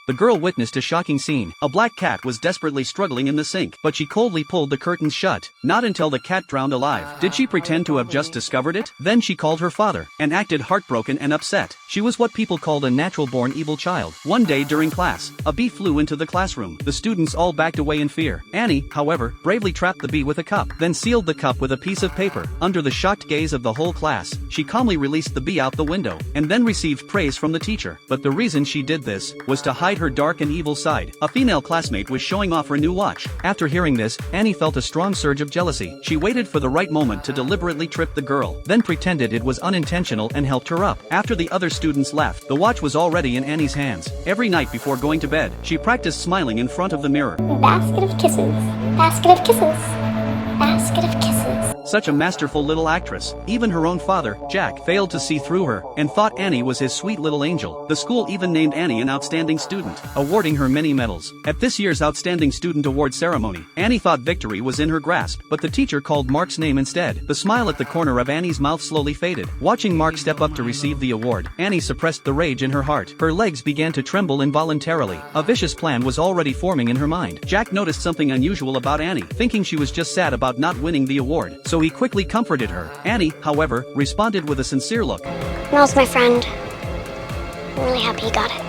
The girl witnessed a shocking scene. A black cat was desperately struggling in the sink, but she coldly pulled the curtains shut. Not until the cat drowned alive did she pretend to have just discovered it. Then she called her father, and acted heartbroken and upset. She was what people called a natural-born evil child. One day during class, a bee flew into the classroom. The students all backed away in fear. Annie, however, bravely trapped the bee with a cup, then sealed the cup with a piece of paper. Under the shocked gaze of the whole class, she calmly released the bee out the window, and then received praise from the teacher. But the reason she did this was to hide her dark and evil side. A female classmate was showing off her new watch. After hearing this, Annie felt a strong surge of jealousy. She waited for the right moment to deliberately trip the girl, then pretended it was unintentional and helped her up. After the other students left, the watch was already in Annie's hands. Every night before going to bed, she practiced smiling in front of the mirror. Basket of kisses. Basket of kisses. Basket of kisses. Such a masterful little actress. Even her own father, Jack, failed to see through her, and thought Annie was his sweet little angel. The school even named Annie an outstanding student, awarding her many medals. At this year's Outstanding Student Award ceremony, Annie thought victory was in her grasp, but the teacher called Mark's name instead. The smile at the corner of Annie's mouth slowly faded. Watching Mark step up to receive the award, Annie suppressed the rage in her heart. Her legs began to tremble involuntarily. A vicious plan was already forming in her mind. Jack noticed something unusual about Annie, thinking she was just sad about not winning the award, so he quickly comforted her. Annie, however, responded with a sincere look, Mel's my friend. I'm really happy he got it.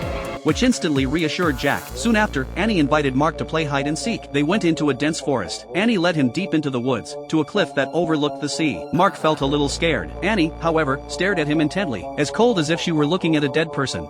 which instantly reassured Jack. Soon after, Annie invited Mark to play hide and seek. They went into a dense forest. Annie led him deep into the woods, to a cliff that overlooked the sea. Mark felt a little scared. Annie, however, stared at him intently, as cold as if she were looking at a dead person.